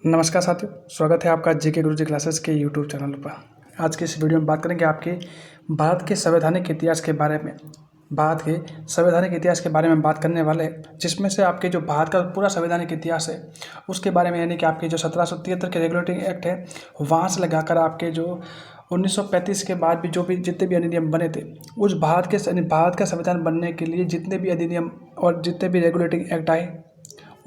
नमस्कार साथियों, स्वागत है आपका जीके गुरुजी क्लासेस के यूट्यूब चैनल पर। आज की इस वीडियो में बात करेंगे आपके भारत के संवैधानिक इतिहास के बारे में। भारत के संवैधानिक इतिहास के बारे में बात करने वाले हैं, जिसमें से आपके जो भारत का पूरा संवैधानिक इतिहास है उसके बारे में, यानी कि आपके जो 1773 के रेगुलेटिंग एक्ट है वहाँ से लगाकर आपके जो 1935 के बाद भी जितने भी अधिनियम बने थे, उस भारत का संविधान बनने के लिए जितने भी अधिनियम और जितने भी रेगुलेटिंग एक्ट आए,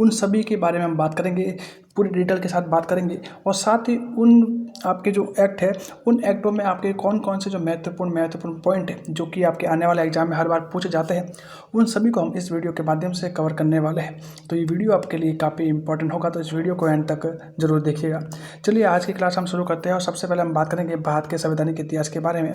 उन सभी के बारे में हम बात करेंगे, पूरी डिटेल के साथ बात करेंगे। और साथ ही उन आपके जो एक्ट है, उन एक्टों में आपके कौन कौन से जो महत्वपूर्ण पॉइंट है जो कि आपके आने वाले एग्जाम में हर बार पूछे जाते हैं, उन सभी को हम इस वीडियो के माध्यम से कवर करने वाले हैं। तो ये वीडियो आपके लिए काफ़ी इंपॉर्टेंट होगा, तो इस वीडियो को एंड तक जरूर देखिएगा। चलिए आज की क्लास हम शुरू करते हैं और सबसे पहले हम बात करेंगे भारत के संवैधानिक इतिहास के बारे में।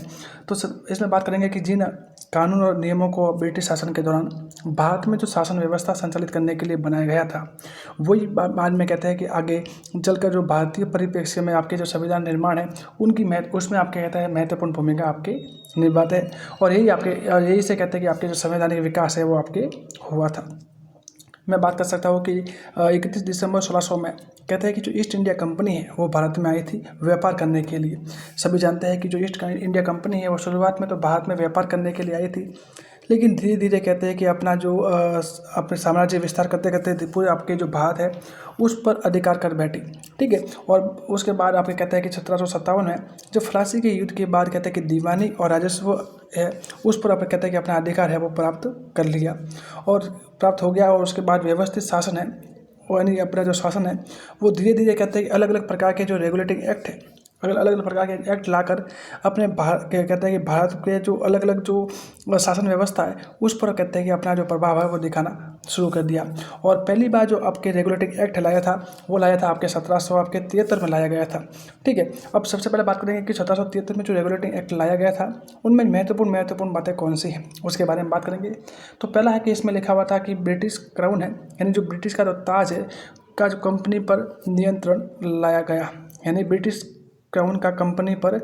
तो इसमें बात करेंगे कि जिन कानून और नियमों को ब्रिटिश शासन के दौरान भारत में जो शासन व्यवस्था संचालित करने के लिए बनाया गया था, वही बाद में कहते हैं कि आगे चलकर जो भारतीय परिप्रेक्ष्य में आपके जो संविधान निर्माण है उनकी उसमें आपके कहता है महत्वपूर्ण भूमिका आपके निभाते हैं। और यही से कहते हैं कि आपके जो संवैधानिक विकास है वो आपके हुआ था। मैं बात कर सकता हूँ कि 31 दिसंबर 1600 में कहते हैं कि जो ईस्ट इंडिया कंपनी है वो भारत में आई थी व्यापार करने के लिए। सभी जानते हैं कि जो ईस्ट इंडिया कंपनी है वो शुरुआत में तो भारत में व्यापार करने के लिए आई थी, लेकिन धीरे धीरे कहते हैं कि अपने साम्राज्य विस्तार करते करते पूरे आपके जो भारत है उस पर अधिकार कर बैठी। ठीक है। और उसके बाद आपके कहते हैं कि 1757 में जो फ्रांसी के युद्ध के बाद कहते हैं कि दीवानी और राजस्व है उस पर आप कहते हैं कि अपना अधिकार है वो प्राप्त कर लिया और प्राप्त हो गया। और उसके बाद व्यवस्थित शासन है, यानी अपना जो शासन है वो धीरे धीरे कहते हैं कि अलग अलग प्रकार के जो रेगुलेटिंग एक्ट है, अलग अलग प्रकार के एक्ट लाकर अपने कहते हैं कि भारत के जो अलग अलग जो शासन व्यवस्था है उस पर कहते हैं कि अपना जो प्रभाव है वो दिखाना शुरू कर दिया। और पहली बार जो आपके रेगुलेटिंग एक्ट लाया था वो लाया था आपके 1773 में लाया गया था। ठीक है। अब सबसे पहले बात करेंगे कि 1773 में जो रेगुलेटिंग एक्ट लाया गया था उनमें महत्वपूर्ण बातें कौन सी हैं उसके बारे में बात करेंगे। तो पहला है कि इसमें लिखा हुआ था कि ब्रिटिश क्राउन है, यानी जो ब्रिटिश का जो ताज है का जो कंपनी पर नियंत्रण लाया गया, यानी ब्रिटिश क्राउन का कंपनी पर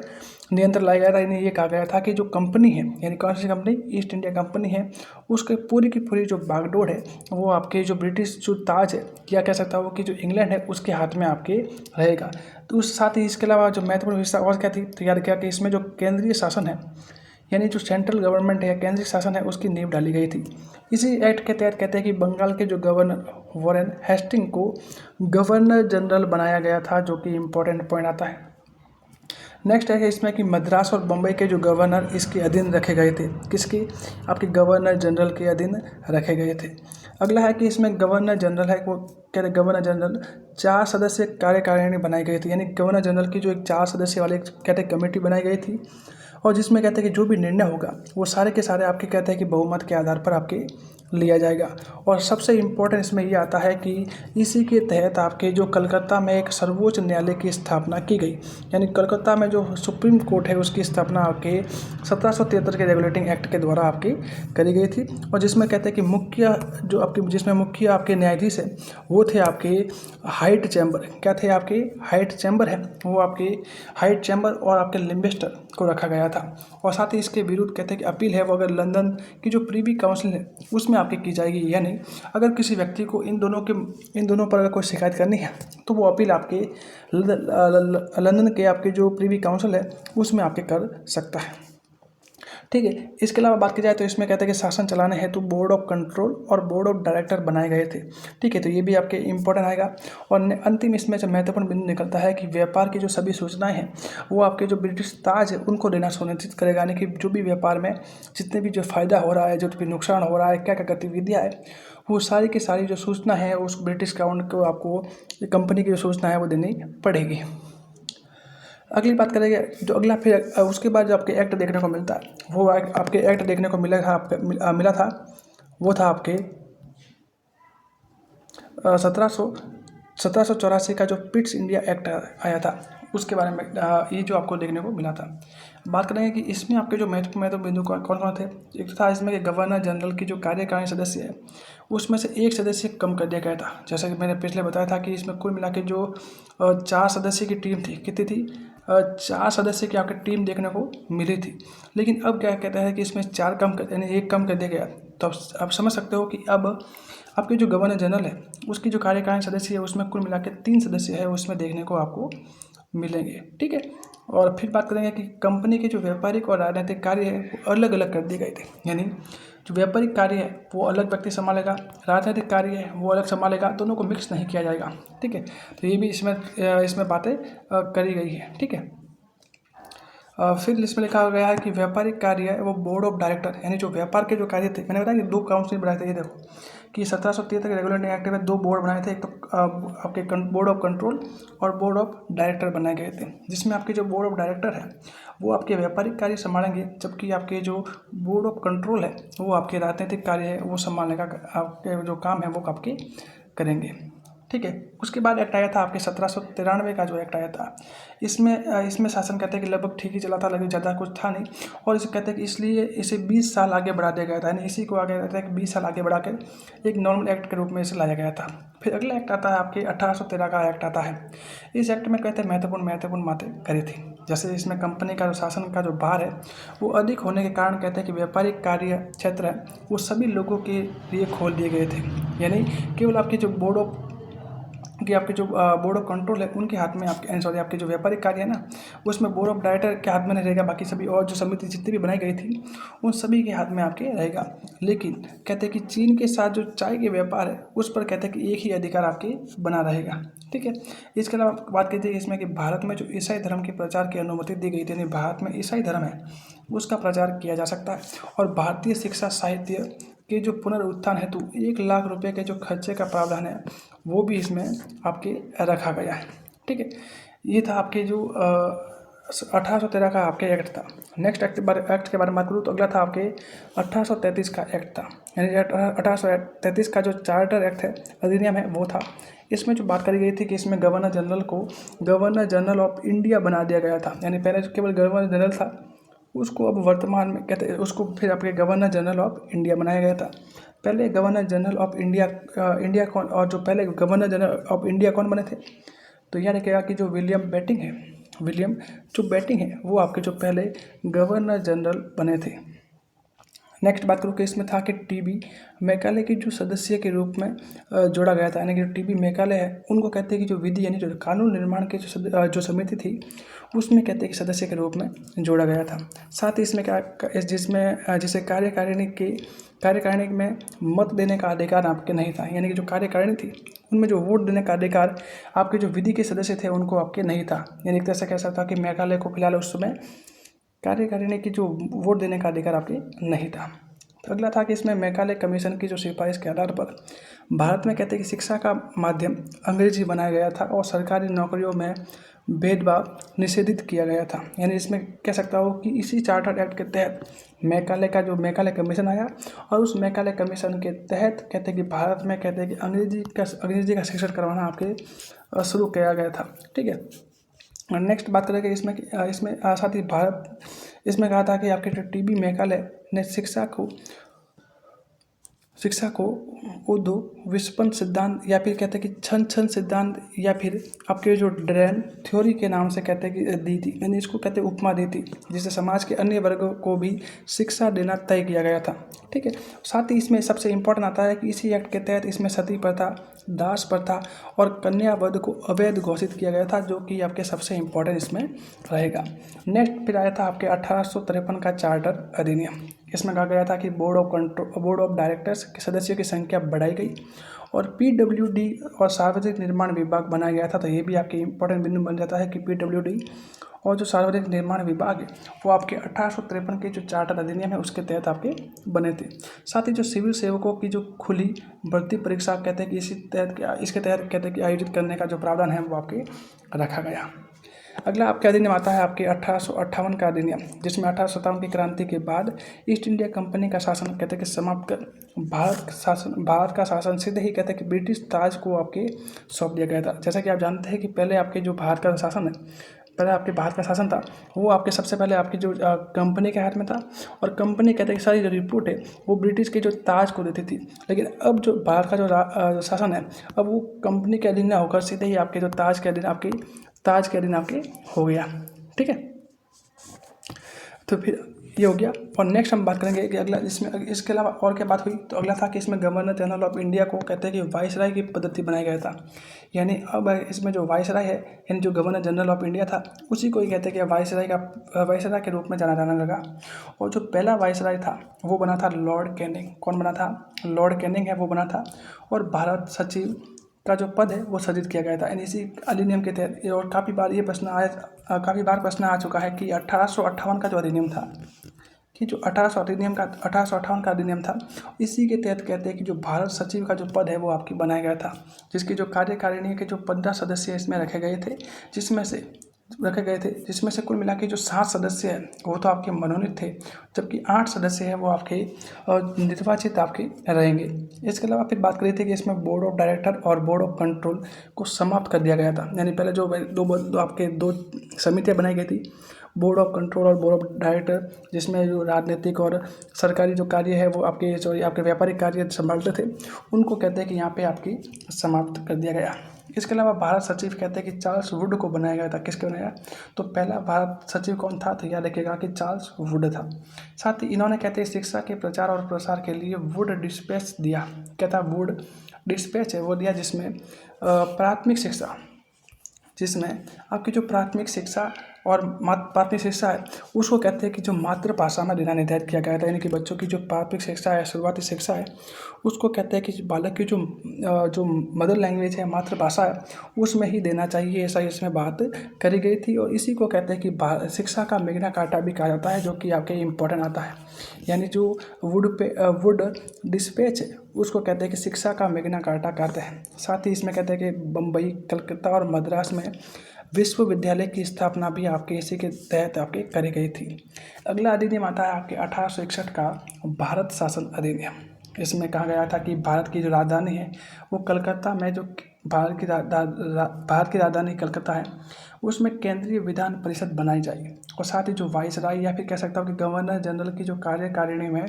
नियंत्रण लाया गया था। यानी ये कहा गया था कि जो कंपनी है, यानी कौन सी कंपनी, ईस्ट इंडिया कंपनी है, उसके पूरी की पूरी जो बागडोर है वो आपके जो ब्रिटिश जो ताज है या कह सकता हूँ कि जो इंग्लैंड है उसके हाथ में आपके रहेगा। तो उस साथ ही इसके अलावा जो महत्वपूर्ण हिस्सा और क्या थी, तो याद किया कि इसमें जो केंद्रीय शासन है, यानी जो सेंट्रल गवर्नमेंट है, केंद्रीय शासन है, उसकी नींव डाली गई थी। इसी एक्ट के तहत कहते हैं कि बंगाल के जो गवर्नर वॉरेन हेस्टिंग को गवर्नर जनरल बनाया गया था, जो कि इम्पोर्टेंट पॉइंट आता है। नेक्स्ट है इसमें कि मद्रास और बम्बई के जो गवर्नर इसके अधीन रखे गए थे, किसके, आपके गवर्नर जनरल के अधीन रखे गए थे। अगला है कि इसमें गवर्नर जनरल है वो कहते हैं गवर्नर जनरल 4 सदस्य कार्यकारिणी बनाई गई थी, यानी गवर्नर जनरल की जो एक 4 सदस्य वाली कहते हैं कमेटी बनाई गई थी, और जिसमें कहते हैं कि जो भी निर्णय होगा वो सारे के सारे आपके कहते हैं कि बहुमत के आधार पर आपके लिया जाएगा। और सबसे इम्पोर्टेंट इसमें ये आता है कि इसी के तहत आपके जो कलकत्ता में एक सर्वोच्च न्यायालय की स्थापना की गई, यानी कलकत्ता में जो सुप्रीम कोर्ट है उसकी स्थापना आपके 1773 के रेगुलेटिंग एक्ट के द्वारा आपकी करी गई थी। और जिसमें कहते हैं कि मुख्य आपके न्यायाधीश है वो थे आपके हाइट चैम्बर, क्या थे आपके हाइट चैम्बर है वो आपके हाइट चैम्बर और आपके लिम्बेस्टर को रखा गया था। और साथ ही इसके विरुद्ध कहते हैं कि अपील है वो अगर लंदन की जो प्रीवी काउंसिल है उसमें आपकी की जाएगी, यानी अगर किसी व्यक्ति को इन दोनों पर अगर कोई शिकायत करनी है तो वो अपील आपके लंदन के आपके जो प्रीवी काउंसिल है उसमें आपके कर सकता है। ठीक है। इसके अलावा बात की जाए तो इसमें कहते हैं कि शासन चलाने हेतु बोर्ड ऑफ कंट्रोल और बोर्ड ऑफ डायरेक्टर बनाए गए थे। ठीक है। तो ये भी आपके इंपॉर्टेंट आएगा। और अंतिम इसमें जो महत्वपूर्ण बिंदु निकलता है कि व्यापार की जो सभी सूचनाएं हैं वो आपके जो ब्रिटिश ताज है उनको देना सुनिश्चित करेगा, यानी कि जो भी व्यापार में जितने भी जो फायदा हो रहा है, जो भी नुकसान हो रहा है, क्या क्या गतिविधियाँ है, वो सारी की सारी जो सूचना है उस ब्रिटिश क्राउन को आपको कंपनी की जो सूचना है वो देनी पड़ेगी। अगली बात करेंगे जो अगला, फिर उसके बाद जो आपके एक्ट देखने को मिलता है वो आपके एक्ट देखने को मिला था वो था आपके 1784 का जो पिट्स इंडिया एक्ट आया था उसके बारे में ये जो आपको देखने को मिला था। बात करेंगे कि इसमें आपके जो महत्वपूर्ण बिंदु कौन कौन थे। एक था इसमें कि गवर्नर जनरल की जो कार्यकारिणी सदस्य है उसमें से एक सदस्य कम कर दिया गया था। जैसा कि मैंने पिछले बताया था कि इसमें कुल मिला के जो 4 सदस्य की टीम थी, कितनी थी, 4 सदस्य की आपकी टीम देखने को मिली थी। लेकिन अब क्या कहता है कि इसमें 4 कम कर, यानी 1 कम कर दिया गया, तो आप समझ सकते हो कि अब आपके जो गवर्नर जनरल है उसकी जो कार्यकारिणी सदस्य है उसमें कुल मिला के 3 सदस्य है उसमें देखने को आपको मिलेंगे। ठीक है, और फिर बात करेंगे कि कंपनी के जो व्यापारिक और राजनीतिक कार्य है वो अलग अलग कर दिए गए थे। यानी जो व्यापारिक कार्य है वो अलग व्यक्ति संभालेगा, राजनीतिक कार्य है वो अलग संभालेगा, दोनों को मिक्स नहीं किया जाएगा। ठीक है, तो ये भी इसमें बातें करी गई है। ठीक है, फिर इसमें लिखा गया है कि व्यापारिक कार्य है वो बोर्ड ऑफ डायरेक्टर, यानी जो व्यापार के जो कार्य थे, मैंने बताया कि 2 काउंसिल बनाए थे। ये देखो कि 1773 के रेगुलेटिंग एक्ट में 2 बोर्ड बनाए थे, एक तो आपके बोर्ड ऑफ कंट्रोल और बोर्ड ऑफ डायरेक्टर बनाए गए थे, जिसमें आपके जो बोर्ड ऑफ डायरेक्टर है वो आपके व्यापारिक कार्य संभालेंगे, जबकि आपके जो बोर्ड ऑफ कंट्रोल है वो आपके राजनीतिक कार्य है वो संभालने का आपके जो काम है वो आपके करेंगे। ठीक है, उसके बाद एक्ट आया था आपके 1793 का जो एक्ट आया था, इसमें शासन कहते हैं कि लगभग ठीक ही चला था, लेकिन ज़्यादा कुछ था नहीं, और इसे कहते हैं कि इसलिए इसे 20 साल आगे बढ़ा दिया गया था। यानी इसी को आगे कहते हैं कि 20 साल आगे बढ़ाकर एक नॉर्मल एक्ट के रूप में इसे लाया गया था। फिर अगला एक्ट आता है आपके 1813 का एक्ट आता है। इस एक्ट में कहते हैं महत्वपूर्ण बातें करी थी, जैसे इसमें कंपनी का जो शासन का जो भार है वो अधिक होने के कारण कहते हैं कि व्यापारिक कार्य क्षेत्र है वो सभी लोगों के लिए खोल दिए गए थे। यानी केवल आपके जो आपके जो बोर्ड ऑफ कंट्रोल है उनके हाथ में आपके जो व्यापारिक कार्य है ना उसमें बोर्ड ऑफ डायरेक्टर के हाथ में नहीं रहेगा, बाकी सभी और जो समिति जितनी भी बनाई गई थी उन सभी के हाथ में आपके रहेगा। लेकिन कहते हैं कि चीन के साथ जो चाय के व्यापार है उस पर कहते हैं कि एक ही अधिकार आपके बना रहेगा। ठीक है, इसके अलावा बात कहते हैं इसमें कि भारत में जो ईसाई धर्म के प्रचार की अनुमति दी गई थी, यानी भारत में ईसाई धर्म है उसका प्रचार किया जा सकता है, और भारतीय शिक्षा साहित्य के जो पुनरुत्थान हेतु 1 लाख रुपए के जो खर्चे का प्रावधान है वो भी इसमें आपके रखा गया है। ठीक है, ये था आपके जो 1813 का आपके एक्ट था। नेक्स्ट एक्ट के बारे में बात करूँ तो अगला था आपके 1833 का एक्ट था, यानी 1833 का जो चार्टर एक्ट है, अधिनियम है, वो था। इसमें जो बात करी गई थी कि इसमें गवर्नर जनरल को गवर्नर जनरल ऑफ इंडिया बना दिया गया था। यानी पहले केवल गवर्नर जनरल था, उसको अब वर्तमान में कहते हैं उसको फिर आपके गवर्नर जनरल ऑफ इंडिया बनाया गया था। पहले गवर्नर जनरल ऑफ इंडिया कौन, और जो पहले गवर्नर जनरल ऑफ इंडिया कौन बने थे, तो याद रखिएगा कि जो विलियम जो बेटिंग है वो आपके जो पहले गवर्नर जनरल बने थे। नेक्स्ट बात करूँ कि इसमें था कि टीबी मैकाले की जो सदस्य के रूप में जोड़ा गया था, यानी कि जो टीबी मैकाले है उनको कहते हैं कि जो विधि यानी जो कानून निर्माण की जो समिति थी उसमें कहते हैं कि सदस्य के रूप में जोड़ा गया था। साथ ही इसमें जिसे कार्यकारिणी में मत देने का अधिकार आपके नहीं था, यानी कि जो कार्यकारिणी थी उनमें जो वोट देने का अधिकार आपके जो विधि के सदस्य थे उनको आपके नहीं था। यानी एक तरह से कह सकता था कि मेघालय को फिलहाल उस समय कार्यकारिणी की जो वोट देने का अधिकार आपके नहीं था। तो अगला था कि इसमें मेघालय कमीशन की जो सिफारिश के आधार पर भारत में कहते हैं कि शिक्षा का माध्यम अंग्रेजी बनाया गया था और सरकारी नौकरियों में भेदभाव निषेधित किया गया था। यानी इसमें कह सकता हो कि इसी चार्टर एक्ट के तहत मेघालय कमीशन आया, और उस मेघालय कमीशन के तहत कहते हैं कि भारत में कहते हैं कि अंग्रेजी का शिक्षण करवाना आपके शुरू किया गया था। ठीक है, नेक्स्ट बात करेंगे इसमें साथ ही भारत इसमें कहा था कि आपके जो टीबी मेघालय ने शिक्षा को उर्दू विस्पन सिद्धांत या फिर कहते हैं कि छन सिद्धांत या फिर आपके जो ड्रेन थ्योरी के नाम से कहते हैं कि दी थी, यानी इसको कहते हैं उपमा दी थी, जिससे समाज के अन्य वर्गों को भी शिक्षा देना तय किया गया था। ठीक है, साथ ही इसमें सबसे इम्पोर्टेंट आता है कि इसी एक्ट के तहत इसमें सती प्रथा, दास प्रथा और कन्यावध को अवैध घोषित किया गया था, जो कि आपके सबसे इम्पोर्टेंट इसमें रहेगा। नेक्स्ट फिर आया था आपके 1853 का चार्टर अधिनियम। इसमें कहा गया था कि बोर्ड ऑफ डायरेक्टर्स के सदस्यों की संख्या बढ़ाई गई और पीडब्ल्यूडी और सार्वजनिक निर्माण विभाग बनाया गया था। तो ये भी आपके इंपॉर्टेंट बिंदु बन जाता है कि पीडब्ल्यूडी और जो सार्वजनिक निर्माण विभाग है वो आपके 1853 के जो चार्टर अधिनियम है उसके तहत आपके बने थे। साथ ही जो सिविल सेवकों की जो खुली भर्ती परीक्षा कहते हैं कि इसके तहत कहते हैं कि आयोजित करने का जो प्रावधान है वो आपके रखा गया। अगला आपके अधिनियम आता है आपके 1858 का अधिनियम, जिसमें 1857 की क्रांति के बाद ईस्ट इंडिया कंपनी का शासन कहते हैं कि समाप्त कर भारत का शासन सीधे ही कहते हैं कि ब्रिटिश ताज को आपके सौंप दिया गया था। जैसा कि आप जानते हैं कि पहले आपके जो भारत का शासन था वो आपके सबसे पहले आपकी जो कंपनी के हाथ में था, और कंपनी कहते हैं कि सारी जो रिपोर्ट है वो ब्रिटिश के जो ताज को देती थी। लेकिन अब जो भारत का जो शासन है अब वो कंपनी के अधीन होकर सीधे ही आपके जो ताज के अधीन आपके हो गया। ठीक है, तो फिर ये हो गया। और नेक्स्ट हम बात करेंगे कि अगला इसमें इसके अलावा और क्या बात हुई, तो अगला था कि इसमें गवर्नर जनरल ऑफ इंडिया को कहते हैं कि वाइसराय की पद्धति बनाया गया था। यानी अब इसमें जो वाइसराय है, यानी जो गवर्नर जनरल ऑफ इंडिया था, उसी को ही कहते हैं कि वाइसराय के रूप में जाना जाने लगा। और जो पहला वाइसराय था वो बना था लॉर्ड कैनिंग। कौन बना था? लॉर्ड कैनिंग है वो बना था। और भारत सचिव का जो पद है वो सृजित किया गया था। यानी इसी अधिनियम के तहत, और काफ़ी बार प्रश्न आ चुका है कि 1858 का जो अधिनियम था, कि जो 1858 का अधिनियम था, इसी के तहत कहते हैं कि जो भारत सचिव का जो पद है वो आपकी बनाया गया था, जिसकी जो कार्यकारिणी के जो 15 सदस्य इसमें रखे गए थे, जिसमें से कुल मिला के जो 7 सदस्य हैं वो तो आपके मनोनीत थे, जबकि 8 सदस्य हैं वो आपके निर्वाचित आपके रहेंगे। इसके अलावा फिर बात करी थी कि इसमें बोर्ड ऑफ डायरेक्टर और बोर्ड ऑफ कंट्रोल को समाप्त कर दिया गया था। यानी पहले जो दो समितियाँ बनाई गई थी, बोर्ड ऑफ कंट्रोल और बोर्ड ऑफ डायरेक्टर, जिसमें जो राजनीतिक और सरकारी जो कार्य है वो आपके व्यापारिक कार्य संभालते थे, उनको कहते हैं कि यहाँ पे आपकी समाप्त कर दिया गया। इसके अलावा भारत सचिव कहते हैं कि चार्ल्स वुड को बनाया गया था। किसके बनाया? तो पहला भारत सचिव कौन था? तो याद रखिएगा कि चार्ल्स वुड था। साथ ही इन्होंने कहते हैं शिक्षा के प्रचार और प्रसार के लिए वुड डिस्पैच दिया। क्या था? वुड डिस्पैच है वो दिया, जिसमें आपकी जो प्राथमिक शिक्षा प्राथमिक शिक्षा है उसको कहते हैं कि जो मातृभाषा में देना निर्धारित किया गया था। यानी कि बच्चों की जो प्राथमिक शिक्षा है, शुरुआती शिक्षा है, उसको कहते हैं कि बालक की जो मदर लैंग्वेज है, मातृभाषा है, उसमें ही देना चाहिए, ऐसा इसमें बात करी गई थी। और इसी को कहते हैं कि शिक्षा का मैग्ना कार्टा भी कहा जाता है, जो कि आपके इम्पोर्टेंट आता है। यानी जो वुड डिस्पैच है उसको कहते हैं कि शिक्षा का मैग्ना कार्टा कहते हैं। साथ ही इसमें कहते हैं कि बम्बई, कलकत्ता और मद्रास में विश्वविद्यालय की स्थापना भी आपके इसी के तहत आपके करी गई थी। अगला अधिनियम आता है आपके 1861 का भारत शासन अधिनियम। इसमें कहा गया था कि भारत की जो राजधानी है वो कलकत्ता में, जो भारत की राजधानी कलकत्ता है, उसमें केंद्रीय विधान परिषद बनाई जाए। और साथ ही जो वाइसराय या फिर कह सकता हूँ कि गवर्नर जनरल की जो कार्यकारिणी में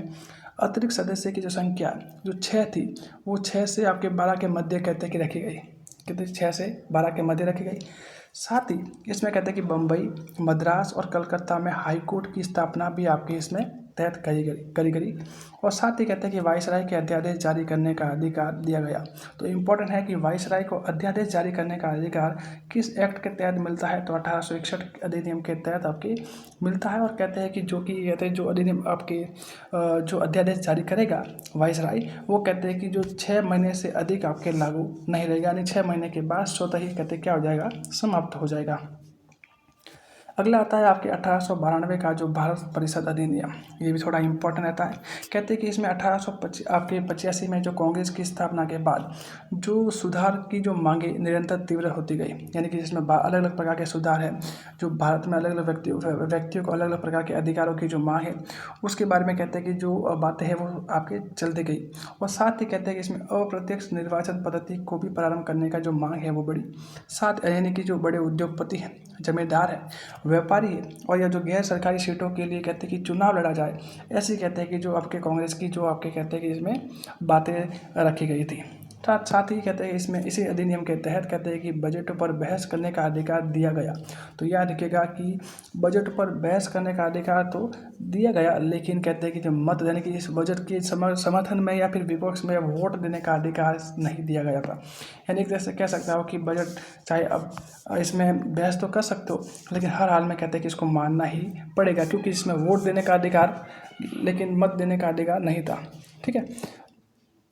अतिरिक्त सदस्य की जो संख्या जो 6 थी, वो 6 से आपके 12 के मध्य कहते हैं कि रखी गई। कितनी? 6 से 12 के मध्य रखी गई। साथ ही इसमें कहते हैं कि बम्बई, मद्रास और कलकत्ता में हाई कोर्ट की स्थापना भी आपकी इसमें तहत करी गई। और साथ ही कहते हैं कि वाइसराय के अध्यादेश जारी करने का अधिकार दिया गया। तो इम्पोर्टेंट है कि वाइसराय को अध्यादेश जारी करने का अधिकार किस एक्ट के तहत मिलता है? तो 1861 अधिनियम के तहत आपके मिलता है। और कहते हैं कि जो अधिनियम आपके जो अध्यादेश जारी करेगा वाइसराय, वो कहते हैं कि जो 6 महीने से अधिक आपके लागू नहीं रहेगा, यानी 6 महीने के बाद स्वतः ही कहते क्या हो जाएगा? समाप्त हो जाएगा। अगला आता है आपके 1892 का जो भारत परिषद अधिनियम। ये भी थोड़ा इंपॉर्टेंट रहता है। कहते हैं कि इसमें 1885 में जो कांग्रेस की स्थापना के बाद जो सुधार की जो मांगे निरंतर तीव्र होती गई, यानी कि जिसमें अलग अलग प्रकार के सुधार है, जो भारत में अलग अलग व्यक्तियों को अलग अलग प्रकार के अधिकारों की जो मांग है, उसके बारे में कहते हैं कि जो बातें हैं वो आपके चलती गई। और साथ ही कहते हैं कि इसमें अप्रत्यक्ष निर्वाचन पद्धति को भी प्रारंभ करने का जो मांग है वो बड़ी। साथ यानी कि जो बड़े उद्योगपति हैं, जमींदार है, व्यापारी है, और या जो गैर सरकारी सीटों के लिए कहते हैं कि चुनाव लड़ा जाए, ऐसी कहते हैं कि जो आपके कांग्रेस की जो आपके कहते हैं कि इसमें बातें रखी गई थी। साथ ही कहते हैं इसमें इसी अधिनियम के तहत कहते हैं कि बजट पर बहस करने का अधिकार दिया गया। तो याद रखिएगा कि बजट पर बहस करने का अधिकार तो दिया गया, लेकिन कहते हैं कि जो मत यानी कि इस बजट के समर्थन में या फिर विपक्ष में वोट देने का अधिकार नहीं दिया गया था। यानी एक तरह से कह सकता हो कि बजट चाहे अब इसमें बहस तो कर सकते हो, लेकिन हर हाल में कहते हैं कि इसको मानना ही पड़ेगा, क्योंकि इसमें वोट देने का अधिकार लेकिन मत देने का अधिकार नहीं था। ठीक है,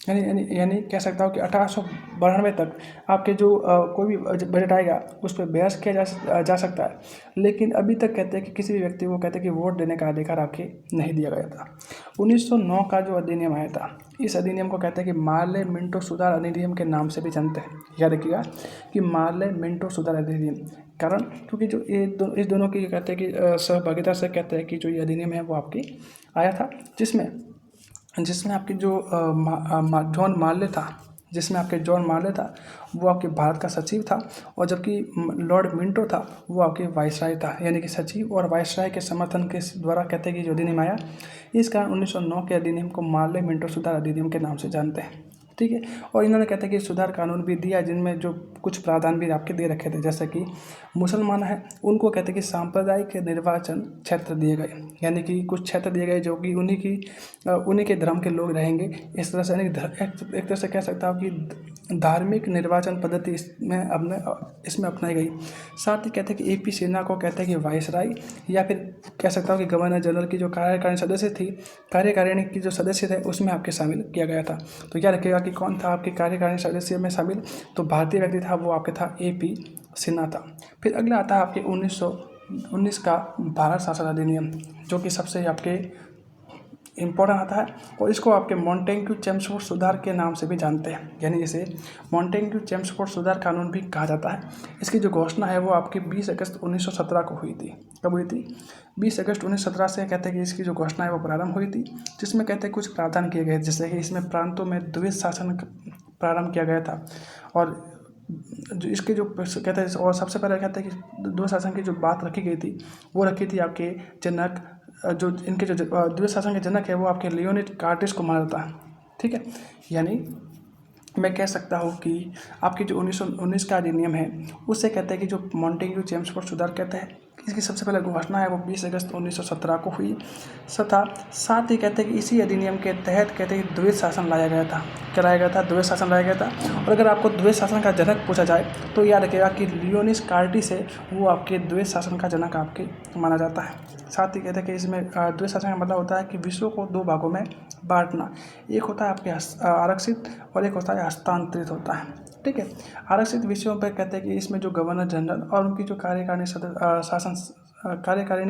यानी कह सकता हूँ कि 1892 तक आपके जो कोई भी बजट आएगा उस पर बहस किया जा सकता है, लेकिन अभी तक कहते हैं कि किसी भी व्यक्ति को कहते हैं कि वोट देने का अधिकार आपके नहीं दिया गया था। 1909 का जो अधिनियम आया था, इस अधिनियम को कहते हैं कि मार्ले मिंटो सुधार अधिनियम के नाम से भी जानते हैं। याद रखिएगा कि मार्ले मिंटो सुधार अधिनियम, कारण क्योंकि जो इस दोनों की कहते हैं कि सहभागिता से कहते हैं कि जो ये अधिनियम है वो आपकी आया था, जिसमें आपके जो जॉन मार्ले था, वो आपके भारत का सचिव था, और जबकि लॉर्ड मिंटो था वो आपके वाइसराय था। यानी कि सचिव और वाइसराय के समर्थन के द्वारा कहते हैं कि जो अधिनियम आया, इस कारण 1909 के अधिनियम को मार्ले मिंटो सुधार अधिनियम के नाम से जानते हैं। ठीक है। और इन्होंने कहते हैं कि सुधार कानून भी दिया जिनमें जो कुछ प्रावधान भी आपके दे रखे थे, जैसे कि मुसलमान है उनको कहते हैं कि सांप्रदायिक निर्वाचन क्षेत्र दिए गए, यानी कि कुछ क्षेत्र दिए गए जो कि उन्हीं के धर्म के लोग रहेंगे। इस तरह से एक तरह से कह सकता हूँ कि धार्मिक निर्वाचन पद्धति इसमें अपनाई गई। साथ ही कहते हैं कि AP सिन्हा को कहते हैं कि वाइसराय, या फिर कह सकता हूँ कि गवर्नर जनरल की जो कार्यकारिणी की जो सदस्य थे उसमें आपके शामिल किया गया था। तो क्या रखेगा कि कौन था आपके कार्यकारिणी सदस्य में शामिल, तो भारतीय व्यक्ति था वो आपके था AP सिन्हा था। फिर अगला आता है आपके 1919 का भारत शासन अधिनियम, जो कि सबसे आपके इम्पोर्टेंट आता है, और इसको आपके मॉन्टेग्यू चेम्सफोर्ड सुधार के नाम से भी जानते हैं, यानी इसे मॉन्टेग्यू चेम्सफोर्ड सुधार कानून भी कहा जाता है। इसकी जो घोषणा है वो आपकी 20 अगस्त 1917 को हुई थी। कब हुई थी? 20 अगस्त 1917 से कहते हैं कि इसकी जो घोषणा है वो प्रारंभ हुई थी, जिसमें कहते हैं कुछ प्रावधान किए गए, जैसे कि इसमें प्रांतों में द्वैध शासन प्रारंभ किया गया था। और जो इसके जो कहते हैं, और सबसे पहले कहते हैं कि द्वैध शासन की जो बात रखी गई थी वो रखी थी आपके जनक, जो इनके जो द्वैध शासन के जनक है वो आपके लियोनिड कार्टिस को माना जाता है। ठीक है, यानी मैं कह सकता हूँ कि आपकी जो 1919 का अधिनियम है उससे कहते हैं कि जो मॉन्टेग्यू चेम्सफोर्ड सुधार कहते हैं, इसकी सबसे पहले घोषणा है वो 20 अगस्त 1917 को हुई। साथ ही कहते हैं कि इसी अधिनियम के तहत कहते हैं कि द्वैध शासन लाया गया था। क्या लाया गया था? द्वैध शासन लाया गया था। और अगर आपको द्वैध शासन का जनक पूछा जाए तो याद रखिएगा कि लियोनिड कार्टिस है वो आपके द्वैध शासन का जनक आपके माना जाता है। साथ ही कहते हैं कि इसमें द्वैध शासन का मतलब होता है कि विश्व को दो भागों में बांटना। एक होता है आपके आरक्षित और एक होता है हस्तांतरित होता है। ठीक है, आरक्षित विषयों पर कहते हैं कि इसमें जो गवर्नर जनरल और उनकी जो कार्यकारिणी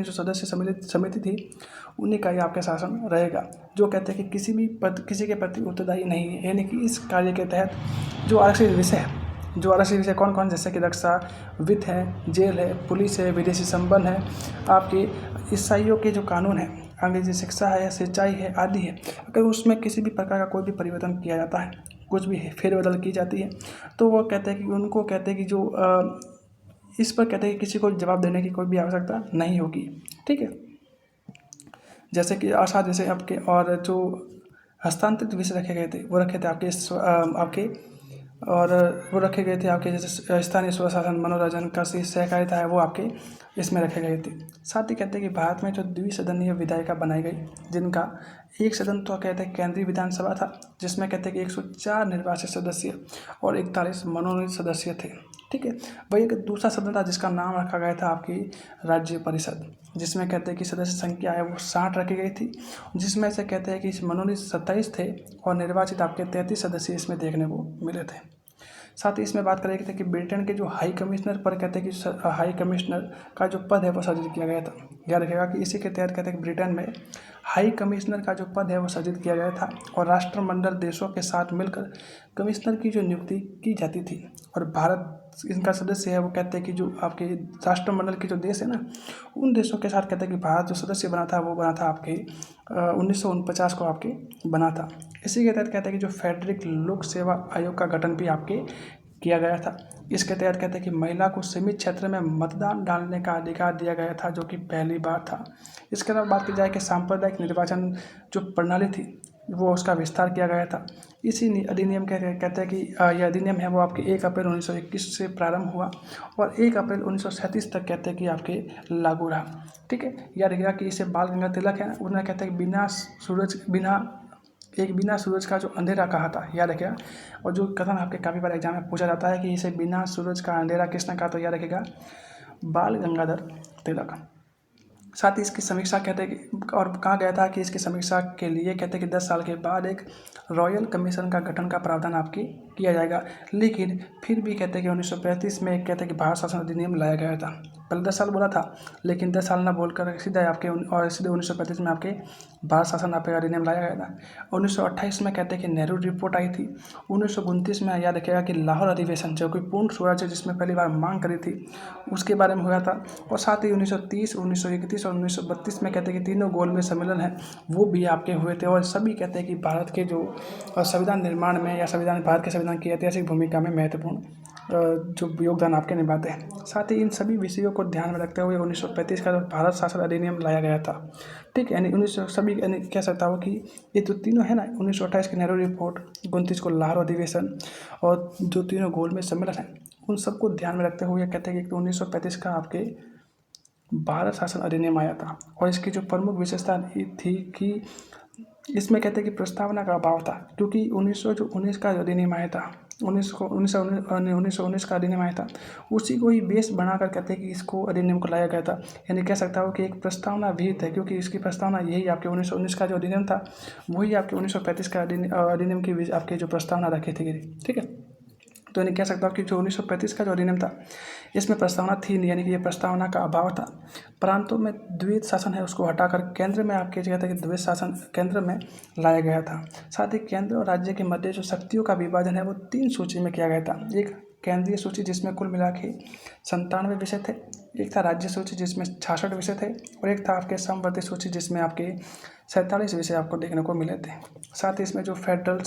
जो सदस्य समिति थी उन्हीं का ही आपके शासन रहेगा, जो कहते हैं कि किसी के प्रति उत्तरदायी नहीं है। यानी कि इस कार्य के तहत जो आरक्षित विषय कौन कौन, जैसे कि रक्षा, वित्त है, जेल है, पुलिस है, विदेशी संबंध है, आपके ईसाइयों के जो कानून है, अंग्रेजी शिक्षा है, सिंचाई है आदि है, अगर उसमें किसी भी प्रकार का कोई भी परिवर्तन किया जाता है, कुछ भी फेरबदल की जाती है, तो वो कहते हैं कि उनको कहते हैं कि जो इस पर कहते हैं कि किसी को जवाब देने की कोई भी आवश्यकता नहीं होगी। ठीक है, जैसे कि आशा जैसे आपके, और जो हस्तांतरित विषय रखे गए थे वो रखे थे वो रखे गए थे आपके, जैसे स्थानीय स्वशासन, मनोरंजन, कृषि, सहकारिता है वो आपके इसमें रखे गए थे। साथ ही कहते हैं कि भारत में जो द्विसदनीय विधायिका बनाई गई, जिनका एक सदन तो कहते हैं केंद्रीय विधानसभा था, जिसमें कहते हैं कि 104 निर्वाचित सदस्य और 41 मनोनीत सदस्य थे। ठीक है, वही एक दूसरा सदन था जिसका नाम रखा गया था आपकी राज्य परिषद, जिसमें कहते हैं कि सदस्य संख्या है वो 60 रखी गई थी, जिसमें से कहते हैं कि मनोनीत 27 थे और निर्वाचित आपके 33 सदस्य इसमें देखने को मिले थे। साथ ही इसमें बात करेंगे थे कि ब्रिटेन के जो हाई कमिश्नर पर कहते हैं कि हाई कमिश्नर का जो पद है वो सृजित किया गया था। याद रखेगा कि इसी के तहत कहते हैं कि ब्रिटेन में हाई कमिश्नर का जो पद है वो सृजित किया गया था, और राष्ट्रमंडल देशों के साथ मिलकर कमिश्नर की जो नियुक्ति की जाती थी। और भारत इनका सदस्य है वो कहते हैं कि जो आपके राष्ट्रमंडल के जो देश है ना, उन देशों के साथ कहते हैं कि भारत जो सदस्य बना था वो बना था आपके 1949 को आपके बना था। इसी के तहत कहते हैं कि जो फेडरल लोक सेवा आयोग का गठन भी आपके किया गया था। इसके तहत कहते हैं कि महिला को सीमित क्षेत्र में मतदान डालने का अधिकार दिया गया था, जो कि पहली बार था। इसके अलावा बात की जाए कि सांप्रदायिक निर्वाचन जो प्रणाली थी वो उसका विस्तार किया गया था। इसी अधिनियम कहते हैं कि यह अधिनियम है वो आपके 1 अप्रैल 1921 से प्रारंभ हुआ और 1 अप्रैल 1937 तक कहते हैं कि आपके लागू रहा। ठीक है, याद रखिएगा कि इसे बाल गंगाधर तिलक है उन्होंने कहते हैं कि बिना सूरज का जो अंधेरा कहा था, याद रखिएगा। और जो कथन आपके काफ़ी बार एग्जाम में पूछा जाता है कि इसे बिना सूरज का अंधेरा किसने कहा, तो याद रखिएगा बाल गंगाधर तिलक। साथ ही इसकी समीक्षा कहते हैं कि, और कहा गया था कि इसकी समीक्षा के लिए कहते हैं कि 10 साल के बाद एक रॉयल कमीशन का गठन का प्रावधान आपकी किया जाएगा। लेकिन फिर भी कहते हैं कि 1935 में कहते हैं कि भारत शासन अधिनियम लाया गया था। पहले 10 साल बोला था, लेकिन 10 साल ना बोलकर सीधे 1935 में आपके भारत शासन आपका अधिनियम लाया गया था। 1928 में कहते हैं कि नेहरू रिपोर्ट आई थी। 1929 में याद रखिएगा कि लाहौर अधिवेशन, जो कि पूर्ण स्वराज्य जिसमें पहली बार मांग करी थी, उसके बारे में हुआ था। और साथ ही 1930, 1931 और 1932 में कहते हैं कि तीनों गोलमेज सम्मेलन है वो भी आपके हुए थे। और सभी कहते हैं कि भारत के जो संविधान निर्माण में या भारत के संविधान की ऐतिहासिक भूमिका में महत्वपूर्ण जो योगदान आपके निभाते हैं। साथ ही इन सभी विषयों को ध्यान में रखते हुए 1935 का जो भारत शासन अधिनियम लाया गया था, ठीक है। यानी 1900 सभी यानी कह सकता हूँ कि ये जो तीनों है ना, 1928 की नेहरू रिपोर्ट, 29 को लाहौर अधिवेशन और जो तीनों गोलमेज सम्मेलन है, उन सबको ध्यान में रखते हुए कहते हैं कि 1935 का आपके भारत शासन अधिनियम आया था। और इसकी जो प्रमुख विशेषता थी कि इसमें कहते हैं कि प्रस्तावना का अभाव था, क्योंकि 1919 का जो अधिनियम आया था, 1919 का अधिनियम आया था, उसी को ही बेस बनाकर कहते हैं कि इसको अधिनियम को लाया गया था। यानी कह सकता हूँ कि एक प्रस्तावना विहित है, क्योंकि इसकी प्रस्तावना यही आपके 1919 का जो अधिनियम था, वही आपके 1935 का अधिनियम की आपके जो प्रस्तावना रखी थी, ठीक है। तो यानी कह सकता हूँ कि जो 1935 का जो अधिनियम था, इसमें प्रस्तावना थी नहीं, यानी कि ये प्रस्तावना का अभाव था। प्रांतों में द्वैत शासन है उसको हटाकर केंद्र में आपके जगह था कि द्वैत शासन केंद्र में लाया गया था। साथ ही केंद्र और राज्य के मध्य जो शक्तियों का विभाजन है वो 3 सूची में किया गया था। एक केंद्रीय सूची जिसमें कुल मिला के 97 विषय थे, एक था राज्य सूची जिसमें 66 विषय थे, और एक था आपके समवर्ती सूची जिसमें आपके 47 विषय आपको देखने को मिले थे। साथ ही इसमें जो फेडरल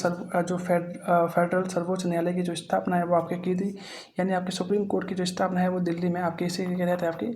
सर्वोच्च न्यायालय की जो स्थापना है वो आपके की थी, यानी आपके सुप्रीम कोर्ट की जो स्थापना है वो दिल्ली में आपके इसी के रहते आपकी